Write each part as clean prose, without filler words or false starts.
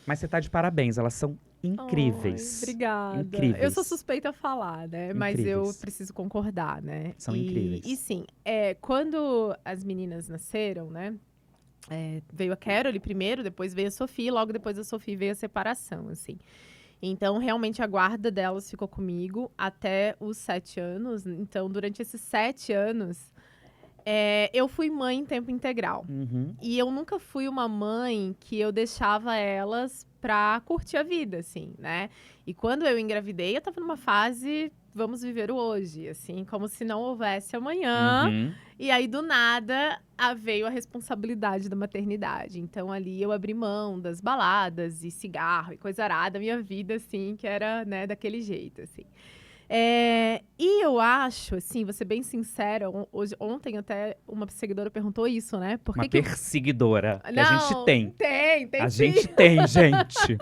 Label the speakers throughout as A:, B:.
A: Mas você tá de parabéns, elas são incríveis.
B: Ai, obrigada.
A: Incríveis.
B: Eu sou suspeita a falar, né? Mas eu
A: Incríveis.
B: preciso concordar, né?
A: São
B: e,
A: incríveis.
B: E sim, quando as meninas nasceram, né? Veio a Caroline primeiro, depois veio a Sofia, e logo depois da Sofia veio a separação, assim. Então, realmente, a guarda delas ficou comigo até os 7 anos. Então, durante esses 7 anos, eu fui mãe em tempo integral.
A: Uhum.
B: E eu nunca fui uma mãe que eu deixava elas pra curtir a vida, assim, né? E quando eu engravidei, eu tava numa fase, vamos viver o hoje, assim, como se não houvesse amanhã.
A: Uhum.
B: E aí, do nada, veio a responsabilidade da maternidade. Então, ali, eu abri mão das baladas e cigarro e coisa arada, minha vida, assim, que era, né, daquele jeito, assim. E eu acho, assim, vou ser bem sincera, ontem até uma seguidora perguntou isso, né? Por
A: Uma
B: que que
A: perseguidora. Que a gente
B: Não,
A: tem.
B: tem
A: A
B: sim.
A: gente tem, gente.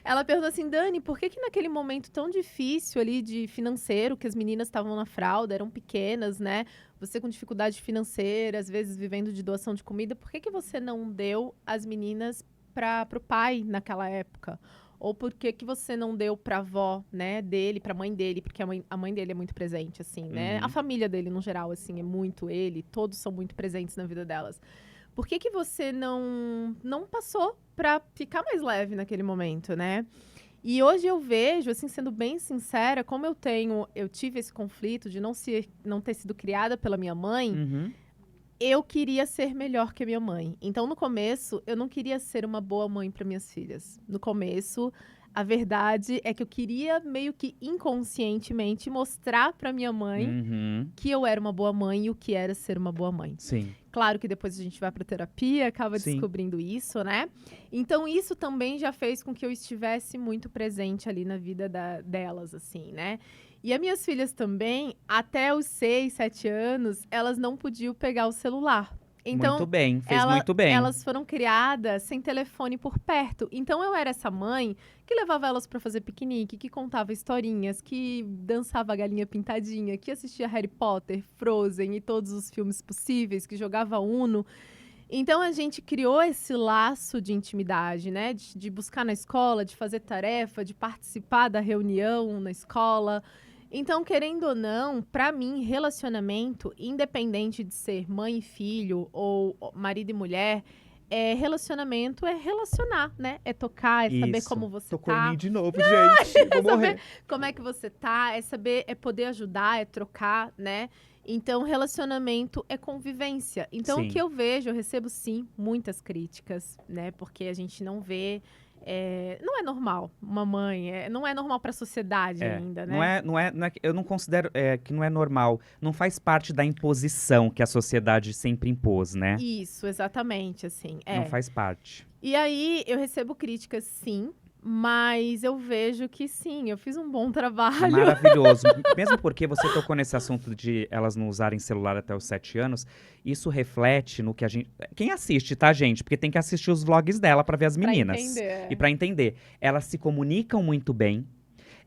B: Ela perguntou assim, Dani, por que que naquele momento tão difícil ali de financeiro, que as meninas estavam na fralda, eram pequenas, né? Você com dificuldade financeira, às vezes vivendo de doação de comida, por que que você não deu as meninas pro pai naquela época? Ou por que que você não deu pra avó, né, dele, pra mãe dele? Porque a mãe dele é muito presente, assim, né?
A: Uhum.
B: A família dele, no geral, assim, é muito ele. Todos são muito presentes na vida delas. Por que que você não passou pra ficar mais leve naquele momento, né? E hoje eu vejo, assim, sendo bem sincera, como eu tive esse conflito de não ter sido criada pela minha mãe,
A: Uhum.
B: eu queria ser melhor que a minha mãe. Então, no começo, eu não queria ser uma boa mãe para minhas filhas. No começo, a verdade é que eu queria meio que inconscientemente mostrar para minha mãe
A: Uhum.
B: que eu era uma boa mãe e o que era ser uma boa mãe.
A: Sim.
B: Claro que depois a gente vai para terapia, acaba
A: Sim.
B: descobrindo isso, né? Então, isso também já fez com que eu estivesse muito presente ali na vida delas, assim, né? E as minhas filhas também, até os 6, 7 anos, elas não podiam pegar o celular. Então,
A: Muito bem, fez muito bem.
B: elas foram criadas sem telefone por perto. Então, eu era essa mãe que levava elas para fazer piquenique, que contava historinhas, que dançava a galinha pintadinha, que assistia Harry Potter, Frozen e todos os filmes possíveis, que jogava Uno. Então, a gente criou esse laço de intimidade, né? De buscar na escola, de fazer tarefa, de participar da reunião na escola. Então, querendo ou não, pra mim, relacionamento, independente de ser mãe e filho ou marido e mulher, relacionamento é relacionar, né? É tocar, é saber
A: Isso.
B: como você
A: Tocou em
B: tá.
A: mim de novo, gente. Vou morrer.
B: Como é que você tá, é poder ajudar, é trocar, né? Então, relacionamento é convivência. Então, o
A: Sim.
B: que eu vejo, eu recebo, sim, muitas críticas, né? Porque a gente não vê... não é normal uma mãe, não é normal para a sociedade ainda, né?
A: Eu não considero que não é normal. Não faz parte da imposição que a sociedade sempre impôs, né?
B: Isso, exatamente, assim.
A: Não faz parte.
B: E aí, eu recebo críticas, sim, mas eu vejo que, sim, eu fiz um bom trabalho.
A: Maravilhoso. Mesmo porque você tocou nesse assunto de elas não usarem celular até os 7 anos, isso reflete no que a gente... Quem assiste, tá, gente? Porque tem que assistir os vlogs dela pra ver as meninas.
B: Pra entender.
A: E pra entender. Elas se comunicam muito bem,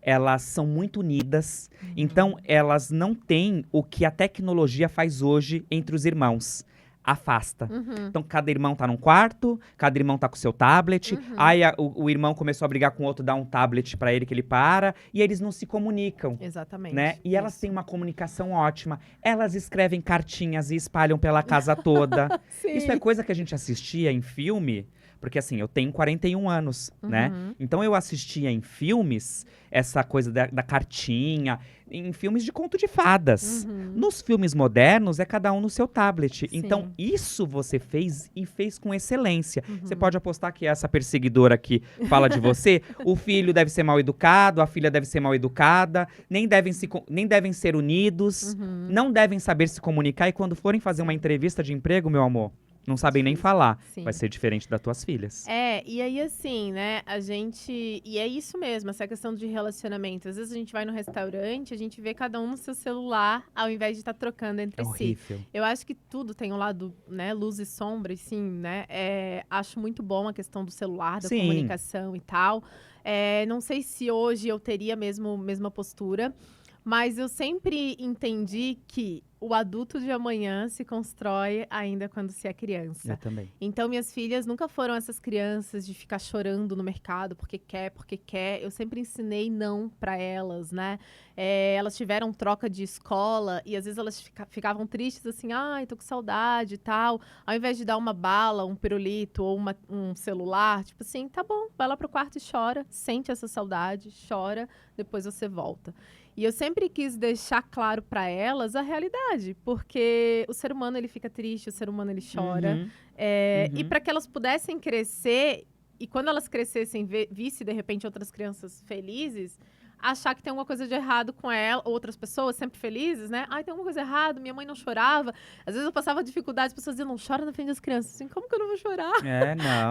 A: elas são muito unidas, então elas não têm o que a tecnologia faz hoje entre os irmãos. Afasta. Então, cada irmão tá num quarto, cada irmão tá com o seu tablet. Aí o irmão começou a brigar com o outro, dá um tablet pra ele que ele para. E eles não se comunicam,
B: Exatamente.
A: né? E elas
B: isso.
A: têm uma comunicação ótima. Elas escrevem cartinhas e espalham pela casa toda.
B: Sim.
A: Isso é coisa que a gente assistia em filme. Porque assim, eu tenho 41 anos, né? Então eu assistia em filmes essa coisa da cartinha, em filmes de conto de fadas. Nos filmes modernos, é cada um no seu tablet.
B: Sim.
A: Então, isso você fez e fez com excelência. Você pode apostar que essa perseguidora que fala de você, o filho deve ser mal educado, a filha deve ser mal educada, nem devem ser unidos, não devem saber se comunicar. E quando forem fazer uma entrevista de emprego, meu amor, não sabem nem falar.
B: Sim.
A: Vai ser diferente das tuas filhas.
B: E aí assim, né, e é isso mesmo, essa questão de relacionamento. Às vezes a gente vai no restaurante, a gente vê cada um no seu celular, ao invés de estar trocando entre
A: É
B: si.
A: horrível.
B: Eu acho que tudo tem um lado, né, luz e sombra, e sim, né, acho muito bom a questão do celular, da
A: Sim.
B: comunicação e tal. Não sei se hoje eu teria mesma postura, mas eu sempre entendi que o adulto de amanhã se constrói ainda quando se é criança.
A: Eu também.
B: Então, minhas filhas nunca foram essas crianças de ficar chorando no mercado porque quer, porque quer. Eu sempre ensinei não pra elas, né? Elas tiveram troca de escola e às vezes elas ficavam tristes assim, ai, tô com saudade e tal. Ao invés de dar uma bala, um pirulito ou um celular, tipo assim, tá bom, vai lá pro quarto e chora, sente essa saudade, chora, depois você volta. E eu sempre quis deixar claro para elas a realidade, porque o ser humano ele fica triste, o ser humano ele chora.
A: Uhum.
B: E para que elas pudessem crescer, e quando elas crescessem, visse de repente outras crianças felizes, achar que tem alguma coisa de errado com ela, outras pessoas sempre felizes, né? Ai, tem alguma coisa errada, minha mãe não chorava. Às vezes eu passava dificuldade, as pessoas diziam, não chora na frente das crianças. Assim, como que eu não vou chorar?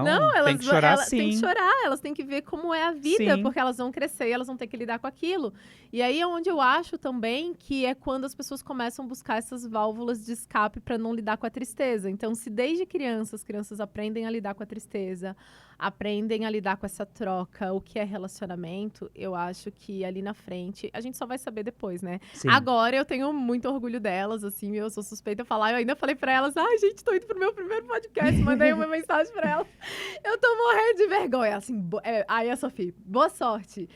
A: Não, tem que chorar sim.
B: Tem que chorar, elas têm que ver como é a vida,
A: Sim.
B: porque elas vão crescer e elas vão ter que lidar com aquilo. E aí é onde eu acho também que é quando as pessoas começam a buscar essas válvulas de escape para não lidar com a tristeza. Então, se desde criança as crianças aprendem a lidar com a tristeza, aprendem a lidar com essa troca, o que é relacionamento, eu acho que ali na frente, a gente só vai saber depois, né?
A: Sim.
B: Agora eu tenho muito orgulho delas, assim, eu sou suspeita a falar, eu ainda falei pra elas, ai gente, tô indo pro meu primeiro podcast, mandei uma mensagem pra elas, eu tô morrendo de vergonha, assim, aí a Sofia, boa sorte,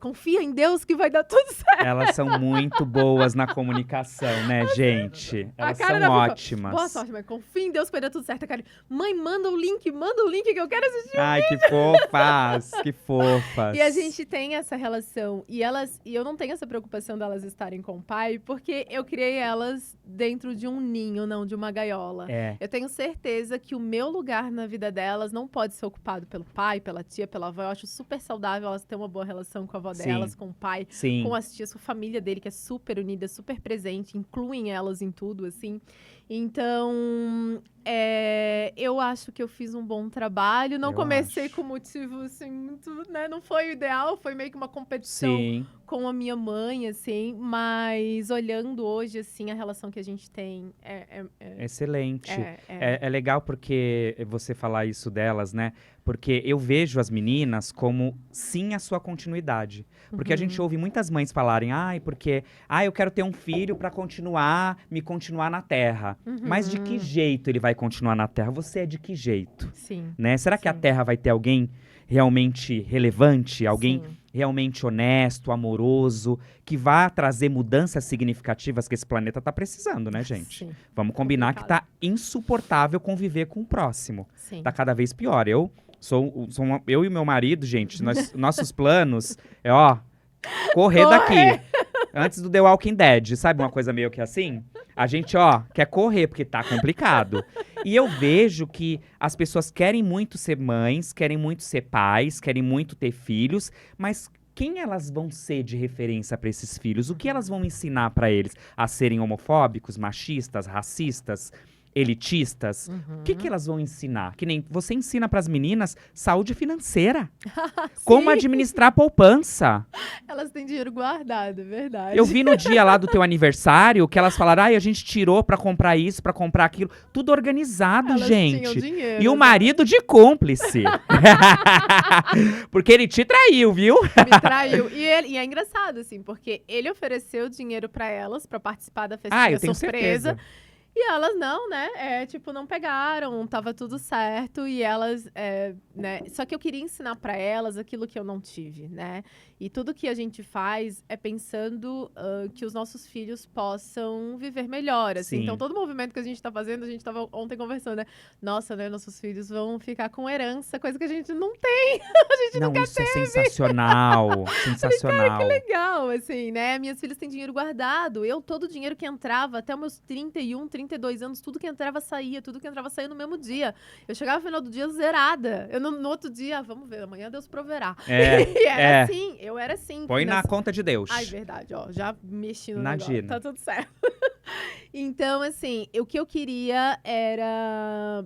B: confia em Deus que vai dar tudo certo.
A: Elas são muito boas na comunicação, né, gente? Elas são ótimas.
B: Boa sorte, mãe, confia em Deus que vai dar tudo certo, a Karen, mãe, manda o link que eu quero assistir.
A: Ai, que fofas, que fofas.
B: E a gente tem essa relação. E eu não tenho essa preocupação delas estarem com o pai, porque eu criei elas dentro de um ninho, não de uma gaiola. Eu tenho certeza que o meu lugar na vida delas não pode ser ocupado pelo pai, pela tia, pela avó. Eu acho super saudável elas terem uma boa relação com a avó delas, com o pai, com as tias, com a família dele, que é super unida, super presente, incluem elas em tudo, assim. Então, eu acho que eu fiz um bom trabalho. Não comecei com motivo, assim, muito, né? Não foi o ideal, foi meio que uma competição com a minha mãe, assim. Mas olhando hoje, assim, a relação que a gente tem
A: excelente. É legal porque você falar isso delas, né? Porque eu vejo as meninas como, sim, a sua continuidade. Porque a gente ouve muitas mães falarem, eu quero ter um filho pra me continuar na Terra. Mas de que jeito ele vai continuar na Terra? Você é de que jeito?
B: Sim.
A: Né? Será que a Terra vai ter alguém realmente relevante? Alguém realmente honesto, amoroso, que vá trazer mudanças significativas que esse planeta tá precisando, né, gente?
B: Sim.
A: Vamos combinar que tá insuportável conviver com o próximo.
B: Sim.
A: Tá cada vez pior. Eu e meu marido, gente, nossos planos correr daqui. Antes do The Walking Dead, sabe uma coisa meio que assim? A gente, quer correr, porque tá complicado. E eu vejo que as pessoas querem muito ser mães, querem muito ser pais, querem muito ter filhos, mas quem elas vão ser de referência para esses filhos? O que elas vão ensinar para eles? A serem homofóbicos, machistas, racistas, elitistas? O que elas vão ensinar? Que nem você ensina pras meninas saúde financeira. Como administrar poupança.
B: Elas têm dinheiro guardado, é verdade.
A: Eu vi no dia lá do teu aniversário que elas falaram, a gente tirou pra comprar isso, pra comprar aquilo. Tudo organizado,
B: elas
A: gente.
B: Tinham dinheiro,
A: e o marido de cúmplice. Porque ele te traiu, viu?
B: Me traiu. E é engraçado, assim, porque ele ofereceu dinheiro pra elas, pra participar da festinha
A: eu tenho
B: surpresa.
A: Certeza.
B: E elas não, né? Não pegaram, tava tudo certo. E elas, né? Só que eu queria ensinar pra elas aquilo que eu não tive, né? E tudo que a gente faz é pensando que os nossos filhos possam viver melhor, assim.
A: Sim.
B: Então, todo movimento que a gente tá fazendo, a gente tava ontem conversando, né? Nossa, né? Nossos filhos vão ficar com herança, coisa que a gente não tem. A gente nunca
A: isso
B: teve.
A: É sensacional. Sensacional.
B: Cara, que legal, assim, né? Minhas filhas têm dinheiro guardado. Todo o dinheiro que entrava, até os meus 31, 32 anos, tudo que entrava saía no mesmo dia. Eu chegava no final do dia zerada. No outro dia, vamos ver, amanhã Deus proverá. E era assim, eu era assim.
A: Põe na conta de Deus.
B: Ai, verdade, já mexi no
A: negócio.
B: negócio, tá tudo certo. Então, assim, o que eu queria era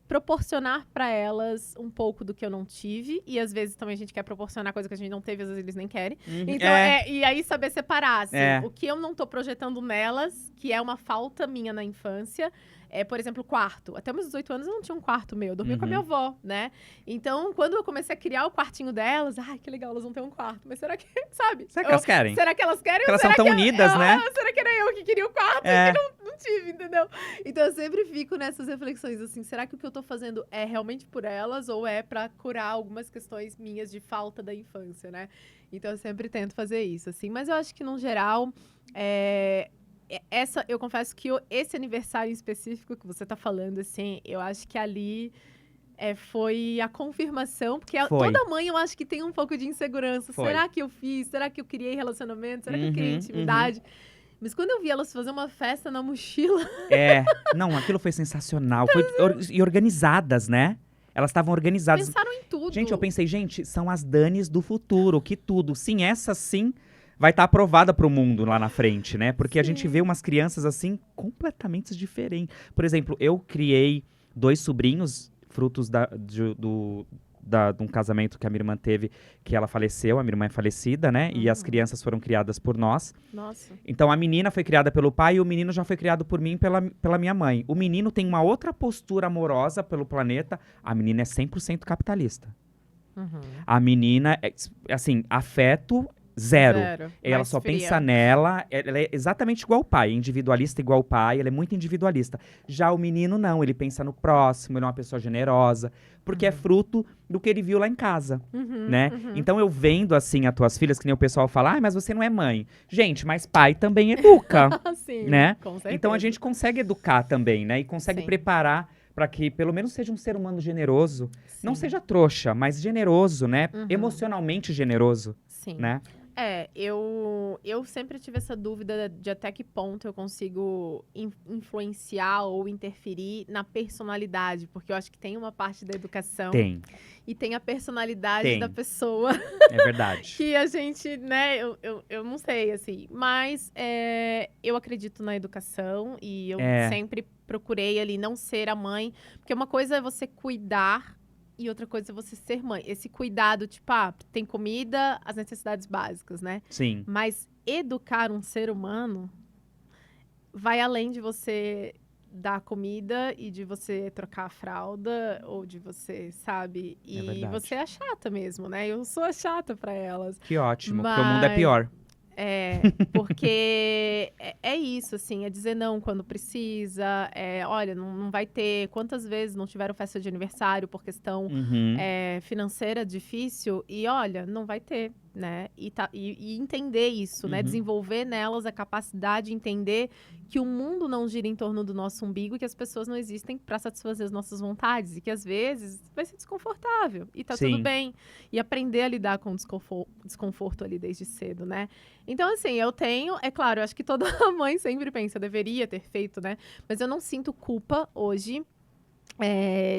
B: proporcionar pra elas um pouco do que eu não tive. E às vezes também a gente quer proporcionar coisa que a gente não teve, às vezes eles nem querem. Então, e aí saber separar, assim, o que eu não tô projetando nelas, que é uma falta minha na infância, por exemplo, quarto. Até meus 18 anos eu não tinha um quarto meu, eu dormia com a minha avó, né? Então, quando eu comecei a criar o quartinho delas, ai, que legal, elas vão ter um quarto. Mas será que, sabe?
A: Será que elas querem?
B: Será que elas querem?
A: Porque elas são tão unidas, né?
B: Será que era eu que queria o quarto e que não tive, entendeu? Então, eu sempre fico nessas reflexões, assim, será que o que eu tô fazendo é realmente por elas ou é pra curar algumas questões minhas de falta da infância, né? Então, eu sempre tento fazer isso, assim. Mas eu acho que, no geral, eu confesso que esse aniversário em específico que você tá falando, assim, eu acho que ali foi a confirmação, porque toda mãe eu acho que tem um pouco de insegurança. Será que eu fiz? Será que eu criei relacionamento? Será que eu criei intimidade? Mas quando eu vi elas fazer uma festa na mochila...
A: Não, aquilo foi sensacional. E organizadas, né? Elas estavam organizadas.
B: Pensaram em tudo.
A: Gente, eu pensei, são as Danis do futuro, que tudo. Sim, essa sim vai estar aprovada pro mundo lá na frente, né? Porque a gente vê umas crianças assim, completamente diferentes. Por exemplo, eu criei 2 sobrinhos, frutos de um casamento que a minha irmã teve, que ela faleceu, a minha irmã é falecida, né? E as crianças foram criadas por nós.
B: Nossa.
A: Então, a menina foi criada pelo pai e o menino já foi criado por mim e pela minha mãe. O menino tem uma outra postura amorosa pelo planeta. A menina é 100% capitalista. A menina, assim, afeto zero. Ela só pensa nela, ela é exatamente igual ao pai, individualista igual ao pai, ela é muito individualista. Já o menino não, ele pensa no próximo, ele é uma pessoa generosa, porque é fruto do que ele viu lá em casa, né? Então eu vendo, assim, as tuas filhas, que nem o pessoal fala, mas você não é mãe. Gente, mas pai também educa,
B: Sim,
A: né?
B: Com certeza.
A: Então a gente consegue educar também, né? E consegue preparar para que pelo menos seja um ser humano generoso. Não seja trouxa, mas generoso, né? Emocionalmente generoso, né?
B: Eu sempre tive essa dúvida de até que ponto eu consigo influenciar ou interferir na personalidade, porque eu acho que tem uma parte da educação e tem a personalidade da pessoa.
A: É verdade.
B: Que a gente, né, eu não sei, assim, mas eu acredito na educação e eu sempre procurei ali não ser a mãe, porque uma coisa é você cuidar e outra coisa é você ser mãe. Esse cuidado, tipo, tem comida, as necessidades básicas, né?
A: Sim.
B: Mas educar um ser humano vai além de você dar comida e de você trocar a fralda ou de você, sabe? E você é a chata mesmo, né? Eu sou a chata pra elas.
A: Que ótimo, porque o mundo é pior.
B: Porque é isso, assim, é dizer não quando precisa, olha, não vai ter, quantas vezes não tiveram festa de aniversário por questão financeira difícil, e olha, não vai ter, né, e entender isso, né, desenvolver nelas a capacidade de entender que o mundo não gira em torno do nosso umbigo e que as pessoas não existem para satisfazer as nossas vontades, e que às vezes vai ser desconfortável, e tá tudo bem, e aprender a lidar com o desconforto ali desde cedo, né. Então, assim, eu tenho... É claro, eu acho que toda mãe sempre pensa, deveria ter feito, né? Mas eu não sinto culpa hoje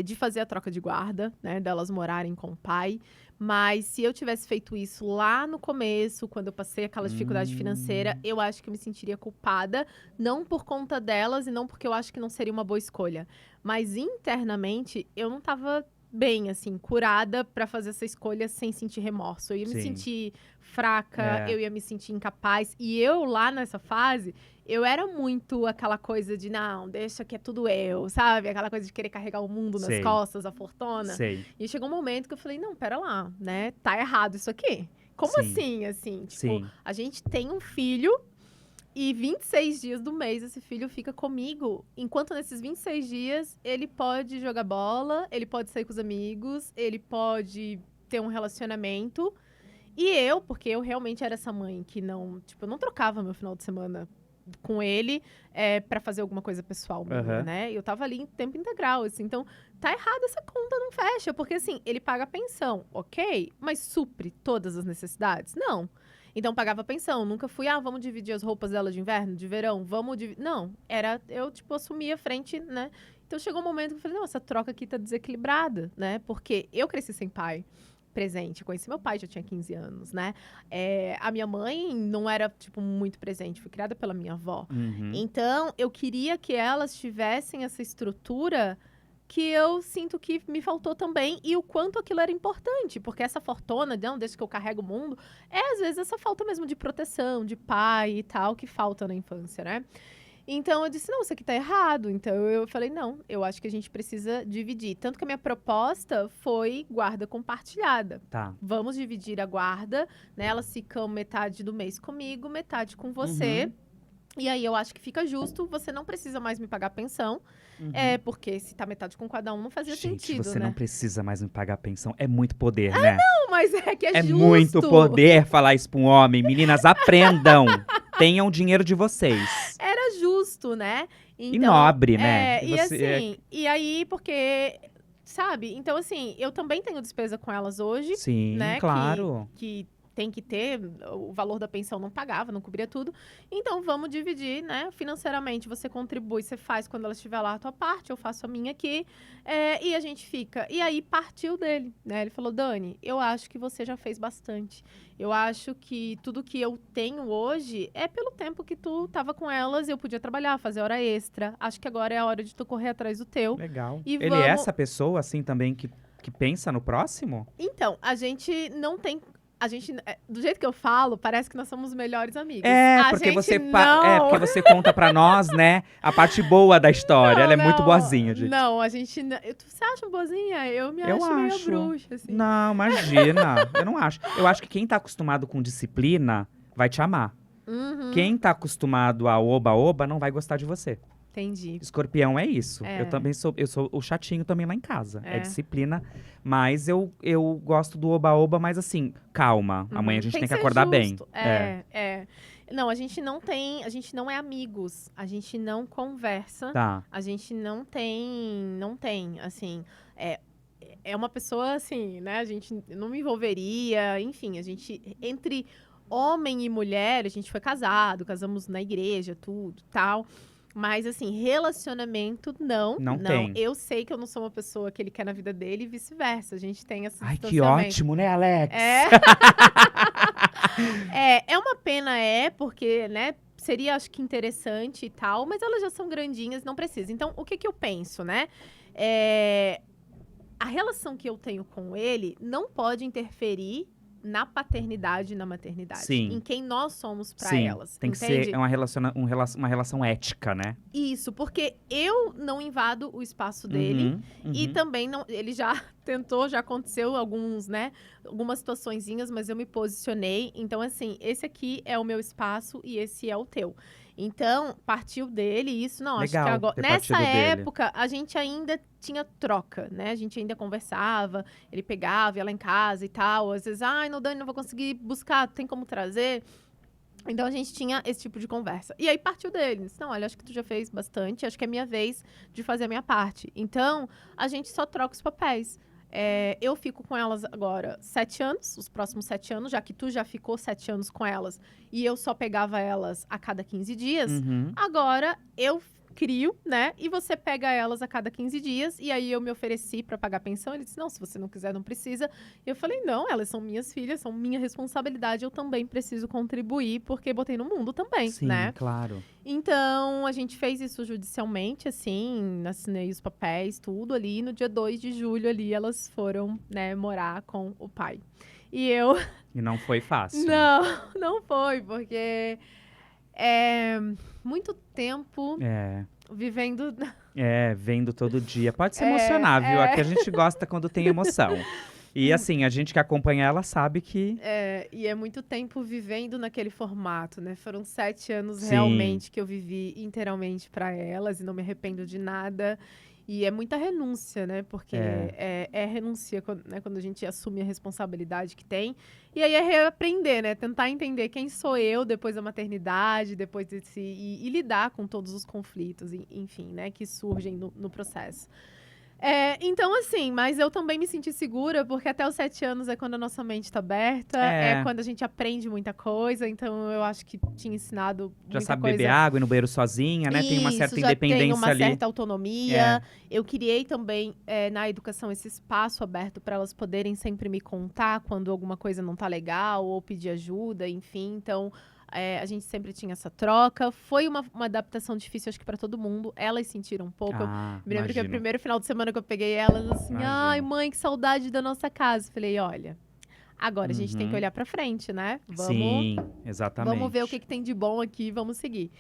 B: de fazer a troca de guarda, né? Delas morarem com o pai. Mas se eu tivesse feito isso lá no começo, quando eu passei aquela dificuldade financeira, eu acho que eu me sentiria culpada. Não por conta delas e não porque eu acho que não seria uma boa escolha. Mas internamente, eu não tava bem, assim, curada pra fazer essa escolha sem sentir remorso. Eu ia me sentir fraca, eu ia me sentir incapaz. E eu, lá nessa fase, eu era muito aquela coisa de, não, deixa que é tudo eu, sabe? Aquela coisa de querer carregar o mundo nas costas, a fortuna. E chegou um momento que eu falei, não, pera lá, né? Tá errado isso aqui. Como assim, assim? Tipo, a gente tem um filho... E 26 dias do mês, esse filho fica comigo. Enquanto nesses 26 dias, ele pode jogar bola, ele pode sair com os amigos, ele pode ter um relacionamento. E eu, porque eu realmente era essa mãe que não... Tipo, eu não trocava meu final de semana com ele pra fazer alguma coisa pessoal minha, né? Eu tava ali em tempo integral, assim. Então, tá errado, essa conta não fecha. Porque, assim, ele paga a pensão, ok? Mas supre todas as necessidades? Não. Então, pagava pensão. Nunca fui, vamos dividir as roupas dela de inverno, de verão, vamos dividir. Não, eu, tipo, assumia a frente, né? Então, chegou um momento que eu falei, não, essa troca aqui tá desequilibrada, né? Porque eu cresci sem pai presente. Conheci meu pai, já tinha 15 anos, né? A minha mãe não era, tipo, muito presente. Fui criada pela minha avó. Então, eu queria que elas tivessem essa estrutura... que eu sinto que me faltou também, e o quanto aquilo era importante, porque essa fortuna, não, desde que eu carrego o mundo, às vezes essa falta mesmo de proteção, de pai e tal, que falta na infância, né? Então eu disse, não, isso aqui tá errado. Então eu falei, não, eu acho que a gente precisa dividir. Tanto que a minha proposta foi guarda compartilhada.
A: Tá.
B: Vamos dividir a guarda, né? Elas ficam metade do mês comigo, metade com você.
A: Uhum.
B: E aí eu acho que fica justo, você não precisa mais me pagar pensão.
A: Uhum.
B: Porque se tá metade com cada um, não fazia
A: Gente,
B: sentido,
A: você
B: né?
A: não precisa mais me pagar pensão. É muito poder, né?
B: Não, mas é que é
A: É
B: justo.
A: muito poder falar isso pra um homem. Meninas, aprendam. Tenham dinheiro de vocês.
B: Era justo, né?
A: E nobre, né?
B: E
A: Você-
B: assim, e aí, porque, sabe? Então, assim, eu também tenho despesa com elas hoje,
A: Sim,
B: né?
A: claro.
B: Que tem que ter, o valor da pensão não pagava, não cobria tudo. Então, vamos dividir, né? Financeiramente, você contribui, você faz quando ela estiver lá a tua parte, eu faço a minha aqui, e a gente fica. E aí, partiu dele, né? Ele falou, Dani, eu acho que você já fez bastante. Eu acho que tudo que eu tenho hoje é pelo tempo que tu tava com elas e eu podia trabalhar, fazer hora extra. Acho que agora é a hora de tu correr atrás do teu.
A: Legal.
B: E
A: Ele é
B: vamos-
A: essa pessoa, assim, também, que pensa no próximo?
B: Então, a gente não tem. Do jeito que eu falo, parece que nós somos melhores amigos.
A: É,
B: A
A: porque
B: gente
A: você,
B: não.
A: porque você conta pra nós, né, a parte boa da história. Ela é muito
B: Não,
A: boazinha, gente.
B: Não, a gente. Você acha boazinha? Eu me
A: Eu
B: acho meio
A: acho.
B: bruxa, assim.
A: Não, imagina. Eu não acho. Eu acho que quem tá acostumado com disciplina vai te amar.
B: Uhum,
A: Quem tá acostumado a oba-oba não vai gostar de você.
B: entendi.
A: Escorpião é isso.
B: É.
A: Eu sou o chatinho também lá em casa. É,
B: É.
A: disciplina, mas eu gosto do oba-oba, mas assim, calma. Amanhã a gente tem que
B: ser
A: acordar bem.
B: justo. Não, a gente não é amigos. A gente não conversa.
A: Tá.
B: A gente não tem, assim, é uma pessoa assim, né? A gente não me envolveria, enfim, a gente, entre homem e mulher, a gente foi casamos na igreja, tudo, tal. Mas, assim, relacionamento, não.
A: Não tem.
B: Eu sei que eu não sou uma pessoa que ele quer na vida dele e vice-versa. A gente tem esse
A: Ai, que
B: distanciamento.
A: ótimo, né, Alex?
B: É uma pena, porque, né, seria, acho que, interessante e tal, mas elas já são grandinhas, não precisa. Então, o que eu penso, né? A relação que eu tenho com ele não pode interferir na paternidade e na maternidade.
A: Sim.
B: Em quem nós somos pra
A: Sim,
B: elas.
A: tem que
B: entende?
A: ser uma relação ética, né?
B: Isso, porque eu não invado o espaço dele.
A: Uhum,
B: E
A: uhum.
B: também não, ele já tentou, já aconteceu algumas situaçõezinhas, mas eu me posicionei. Então, assim, esse aqui é o meu espaço e esse é o teu. Então, partiu dele isso, não, acho que
A: Legal
B: agora.
A: ter
B: Nessa
A: partido dele.
B: época, a gente ainda tinha troca, né? A gente ainda conversava, ele pegava, ia lá em casa e tal. Às vezes, ai, não, Dani, não vou conseguir buscar, tem como trazer? Então, a gente tinha esse tipo de conversa. E aí, partiu dele. Disse, não, olha, acho que tu já fez bastante. Acho que é minha vez de fazer a minha parte. Então, a gente só troca os papéis. Eu fico com elas agora 7 anos, os próximos 7 anos, já que tu já ficou 7 anos com elas. E eu só pegava elas a cada 15 dias.
A: Uhum.
B: Agora, eu crio, né? E você pega elas a cada 15 dias. E aí, eu me ofereci para pagar pensão. Ele disse, não, se você não quiser, não precisa. E eu falei, não, elas são minhas filhas, são minha responsabilidade. Eu também preciso contribuir, porque botei no mundo também,
A: Sim,
B: né?
A: claro.
B: Então, a gente fez isso judicialmente, assim, assinei os papéis, tudo ali. E no dia 2 de julho, ali, elas foram, né, morar com o pai. E eu...
A: E não foi fácil.
B: Não foi, porque muito tempo vivendo...
A: Vendo todo dia. Pode se emocionar, viu? Aqui a gente gosta quando tem emoção. E assim, a gente que acompanha ela sabe que...
B: E é muito tempo vivendo naquele formato, né? Foram 7 anos
A: Sim.
B: realmente que eu vivi inteiramente para elas e não me arrependo de nada. E é muita renúncia, né? Porque renuncia quando a gente assume a responsabilidade que tem. E aí é reaprender, né? Tentar entender quem sou eu depois da maternidade, depois desse... E lidar com todos os conflitos, enfim, né? Que surgem no processo. Então, assim, mas eu também me senti segura, porque até os 7 anos é quando a nossa mente tá aberta, é quando a gente aprende muita coisa, então eu acho que tinha ensinado muita
A: Já sabe
B: coisa.
A: beber água, ir no banheiro sozinha, né? Tem uma certa
B: Isso, já
A: independência
B: tem uma
A: ali.
B: certa autonomia. Eu criei também, na educação, esse espaço aberto para elas poderem sempre me contar quando alguma coisa não tá legal, ou pedir ajuda, enfim, então... a gente sempre tinha essa troca. Foi uma adaptação difícil, acho que para todo mundo. Elas sentiram um pouco.
A: Ah,
B: Me lembro que o
A: imagino.
B: primeiro final de semana que eu peguei elas, assim,
A: Imagino.
B: ai, mãe, que saudade da nossa casa. Falei, olha, Agora a gente tem que
A: Uhum.
B: olhar pra frente, né?
A: Sim, exatamente.
B: Vamos ver o que tem de bom aqui, vamos seguir.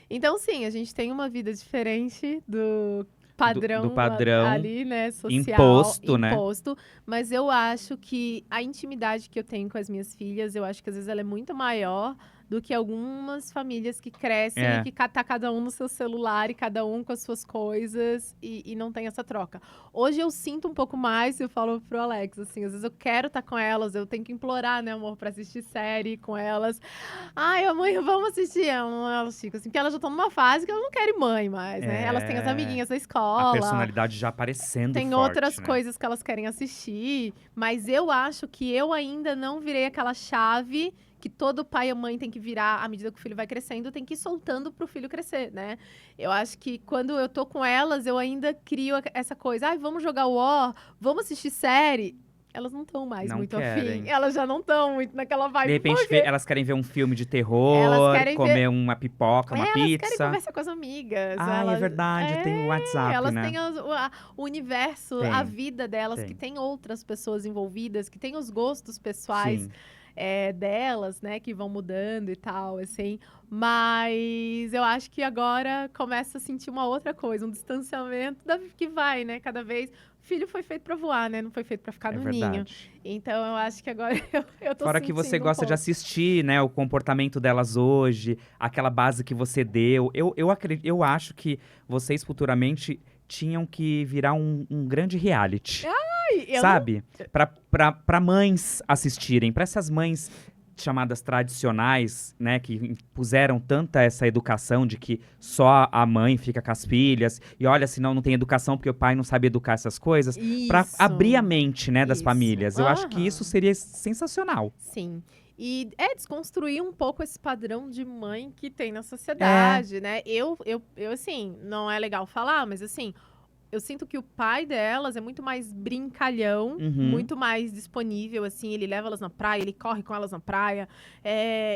B: Então, sim, a gente tem uma vida diferente do padrão,
A: padrão
B: ali, né, social,
A: imposto, né?
B: mas eu acho que a intimidade que eu tenho com as minhas filhas, eu acho que às vezes ela é muito maior do que algumas famílias que crescem
A: É.
B: e que tá cada um no seu celular e cada um com as suas coisas e não tem essa troca. Hoje eu sinto um pouco mais, eu falo pro Alex, assim, às vezes eu quero estar com elas, eu tenho que implorar, né, amor, pra assistir série com elas. Ai, mãe, vamos assistir. Elas ficam assim, porque elas já estão numa fase que elas não querem mãe mais, né? Elas têm as amiguinhas da
A: A
B: escola.
A: personalidade já aparecendo
B: Tem
A: forte,
B: outras
A: né?
B: coisas que elas querem assistir, mas eu acho que eu ainda não virei aquela chave que todo pai e mãe tem que virar à medida que o filho vai crescendo, tem que ir soltando pro filho crescer, né? Eu acho que quando eu tô com elas, eu ainda crio essa coisa, ai, vamos jogar War, vamos assistir série. Elas não estão mais
A: Não
B: muito
A: querem.
B: afim. Elas já não estão muito naquela vibe.
A: De repente,
B: porque
A: elas querem ver um filme de terror,
B: Elas querem
A: comer uma pipoca, uma
B: elas querem
A: pizza.
B: conversar com as amigas.
A: Ah, é
B: elas,
A: verdade, tem o WhatsApp,
B: elas
A: né?
B: têm o universo,
A: Tem,
B: a vida delas,
A: tem.
B: que tem outras pessoas envolvidas, que tem os gostos pessoais
A: Sim.
B: delas, né, que vão mudando e tal, assim. Mas eu acho que agora começa a sentir uma outra coisa, um distanciamento que vai, né, cada vez. O filho foi feito pra voar, né, não foi feito pra ficar
A: É
B: no ninho.
A: verdade.
B: Então eu acho que agora eu tô
A: Fora que você
B: sentindo um
A: gosta de
B: pouco.
A: assistir, né, o comportamento delas hoje, aquela base que você deu. Eu acho que vocês futuramente tinham que virar um grande reality,
B: Ai, eu não-
A: sabe? Pra mães assistirem, pra essas mães chamadas tradicionais, né, que impuseram tanta essa educação de que só a mãe fica com as filhas, e olha, senão não tem educação porque o pai não sabe educar essas coisas, pra
B: Isso.
A: abrir a mente, né, das
B: Isso.
A: famílias. Eu acho que
B: Aham.
A: isso seria sensacional.
B: Sim. E desconstruir um pouco esse padrão de mãe que tem na sociedade, né? Eu, assim, não é legal falar, mas assim, eu sinto que o pai delas é muito mais brincalhão,
A: Uhum.
B: muito mais disponível, assim, ele leva elas na praia, ele corre com elas na praia,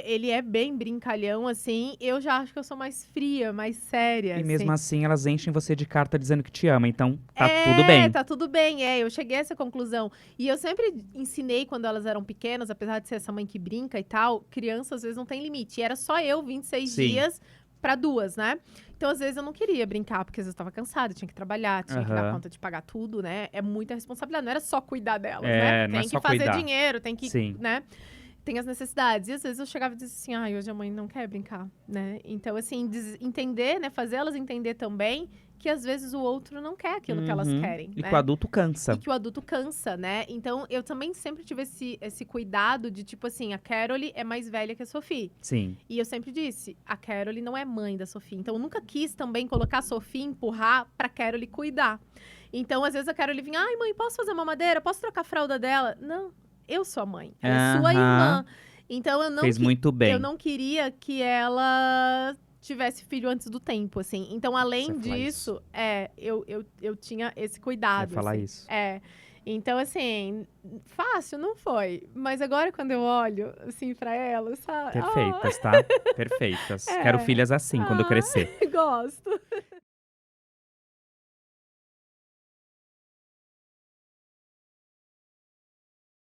B: ele é bem brincalhão, assim. Eu já acho que eu sou mais fria, mais séria,
A: E mesmo
B: assim.
A: assim, elas enchem você de carta dizendo que te ama, então tá tudo bem.
B: Tá tudo bem, eu cheguei a essa conclusão. E eu sempre ensinei quando elas eram pequenas, apesar de ser essa mãe que brinca e tal, criança às vezes não tem limite. E era só eu 26
A: Sim.
B: dias pra 2, né? Então, às vezes, eu não queria brincar, porque às vezes eu tava cansada, tinha que trabalhar, tinha que dar
A: Aham.
B: conta de pagar tudo, né? É muita responsabilidade, não era só cuidar delas,
A: É,
B: né?
A: não é
B: Tem
A: só
B: que fazer
A: cuidar.
B: dinheiro, tem que,
A: Sim.
B: né? Tem as necessidades. E às vezes eu chegava e dizia assim, ai, hoje a mãe não quer brincar, né? Então, assim, entender, né? Fazer elas entender também que às vezes o outro não quer aquilo que elas
A: Uhum.
B: querem,
A: E
B: né?
A: que o adulto cansa.
B: E que o adulto cansa, né? Então, eu também sempre tive esse cuidado de, tipo assim, a Caroline é mais velha que a Sophie.
A: Sim.
B: E eu sempre disse, a Caroline não é mãe da Sophie. Então, eu nunca quis também colocar a Sophie, empurrar pra Caroline cuidar. Então, às vezes, a Caroline vinha, ai, mãe, posso fazer uma mamadeira? Posso trocar a fralda dela? Não, eu sou a mãe. Ela é sua
A: Aham.
B: irmã. Então, eu não
A: Fez muito bem.
B: eu não queria que ela tivesse filho antes do tempo, assim. Então, além
A: Você ia falar
B: disso, eu tinha esse cuidado.
A: Ia falar
B: assim.
A: isso.
B: Então, assim, fácil não foi. Mas agora, quando eu olho, assim, pra ela, sabe?
A: Perfeitas, tá? Perfeitas.
B: É.
A: Quero filhas assim quando eu crescer.
B: Gosto.